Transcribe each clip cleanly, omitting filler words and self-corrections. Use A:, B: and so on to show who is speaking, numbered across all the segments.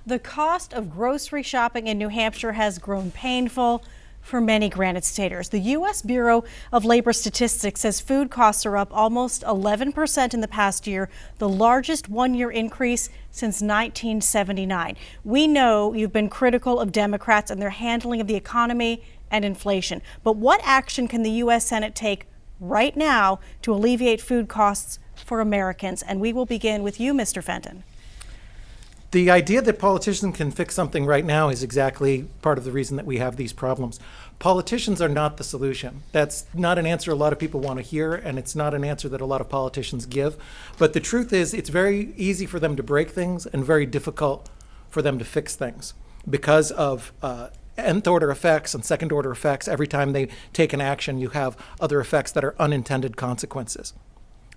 A: The cost of grocery shopping in New Hampshire has grown painful for many Granite Staters. The U.S. Bureau of Labor Statistics says food costs are up almost 11% in the past year, the largest one-year increase since 1979. We know you've been critical of Democrats and their handling of the economy and inflation. But what action can the U.S. Senate take right now to alleviate food costs for Americans? And we will begin with you, Mr. Fenton.
B: The idea that politicians can fix something right now is exactly part of the reason that we have these problems. Politicians are not the solution. That's not an answer a lot of people want to hear, and it's not an answer that a lot of politicians give. But the truth is, it's very easy for them to break things and very difficult for them to fix things because of nth order effects and second order effects. Every time they take an action, you have other effects that are unintended consequences.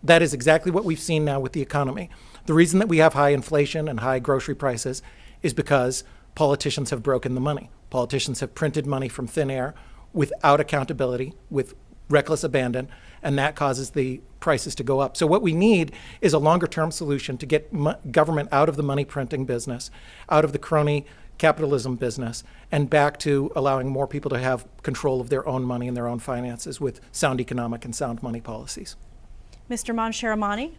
B: That is exactly what we've seen now with the economy. The reason that we have high inflation and high grocery prices is because politicians have broken the money. Politicians have printed money from thin air without accountability, with reckless abandon, and that causes the prices to go up. So what we need is a longer-term solution to get government out of the money printing business, out of the crony capitalism business, and back to allowing more people to have control of their own money and their own finances with sound economic and sound money policies.
A: Mr. Monsharamani?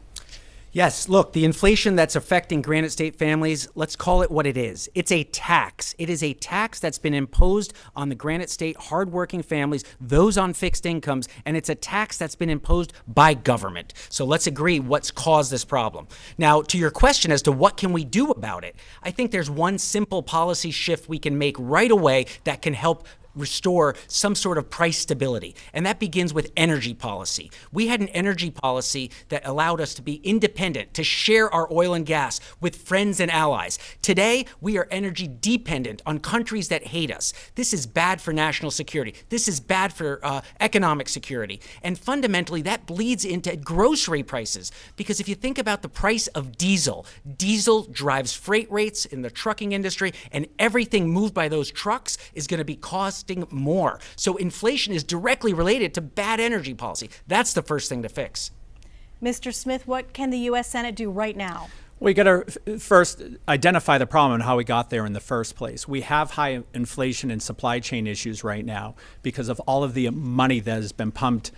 C: Yes, look, the inflation that's affecting Granite State families, let's call it what it is. It's a tax. It is a tax that's been imposed on the Granite State hardworking families, those on fixed incomes, and it's a tax that's been imposed by government. So let's agree what's caused this problem. Now, to your question as to what can we do about it, I think there's one simple policy shift we can make right away that can help restore some sort of price stability. And that begins with energy policy. We had an energy policy that allowed us to be independent, to share our oil and gas with friends and allies. Today, we are energy dependent on countries that hate us. This is bad for national security. This is bad for economic security. And fundamentally, that bleeds into grocery prices. Because if you think about the price of diesel, diesel drives freight rates in the trucking industry, and everything moved by those trucks is going to be costing more. So inflation is directly related to bad energy policy. That's the first thing to fix.
A: Mr. Smith, what can the U.S. Senate do right now?
D: We got to first identify the problem and how we got there in the first place. We have high inflation and supply chain issues right now because of all of the money that has been pumped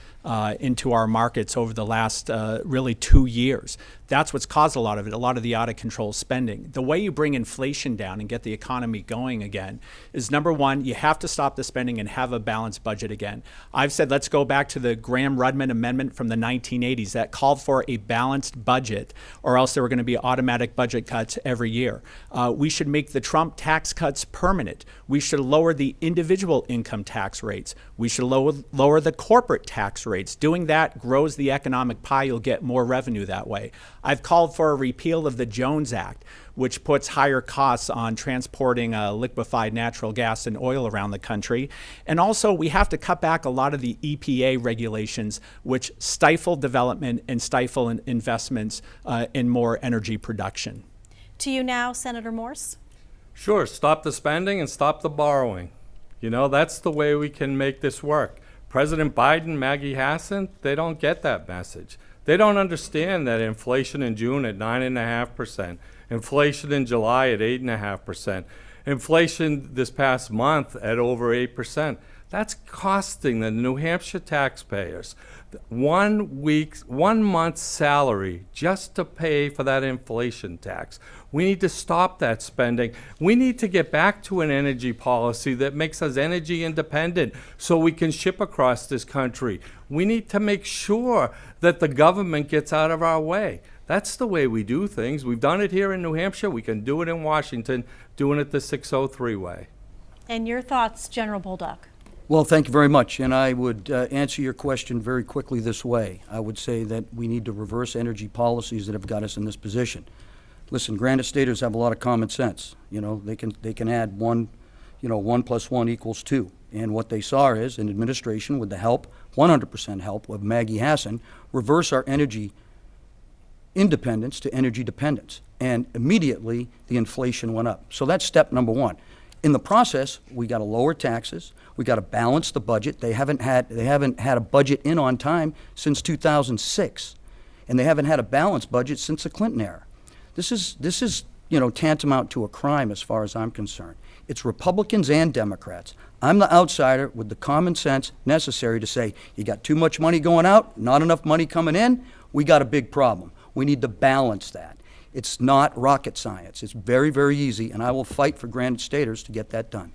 D: into our markets over the last really 2 years. That's what's caused a lot of it, a lot of the out of control spending. The way you bring inflation down and get the economy going again is, number one, you have to stop the spending and have a balanced budget again. I've said let's go back to the Gramm-Rudman amendment from the 1980s that called for a balanced budget, or else there were going to be automatic budget cuts every year. We should make the Trump tax cuts permanent. We should lower the individual income tax rates. We should lower the corporate tax rates. Doing that grows the economic pie. You'll get more revenue that way. I've called for a repeal of the Jones Act, which puts higher costs on transporting liquefied natural gas and oil around the country. And also, we have to cut back a lot of the EPA regulations, which stifle development and stifle investments in more energy production.
A: To you now, Senator Morse.
E: Sure, stop the spending and stop the borrowing. You know, that's the way we can make this work. President Biden, Maggie Hassan, they don't get that message. They don't understand that inflation in June at 9.5%, inflation in July at 8.5%, inflation this past month at over 8%. That's costing the New Hampshire taxpayers 1 month's salary just to pay for that inflation tax. We need to stop that spending. We need to get back to an energy policy that makes us energy independent so we can ship across this country. We need to make sure that the government gets out of our way. That's the way we do things. We've done it here in New Hampshire. We can do it in Washington, doing it the 603 way.
A: And your thoughts, General Bolduc?
F: Well, thank you very much. And I would answer your question very quickly this way. I would say that we need to reverse energy policies that have got us in this position. Listen, Granite Staters have a lot of common sense. You know, they can add 1 + 1 = 2. And what they saw is an administration with the help, 100% help of Maggie Hassan, reverse our energy independence to energy dependence. And immediately the inflation went up. So that's step number one. In the process, we got to lower taxes. We got to balance the budget. They haven't had a budget in on time since 2006, and they haven't had a balanced budget since the Clinton era. This is tantamount to a crime as far as I'm concerned. It's Republicans and Democrats. I'm the outsider with the common sense necessary to say, you got too much money going out, not enough money coming in, we got a big problem. We need to balance that. It's not rocket science. It's very, very easy, and I will fight for Granite Staters to get that done.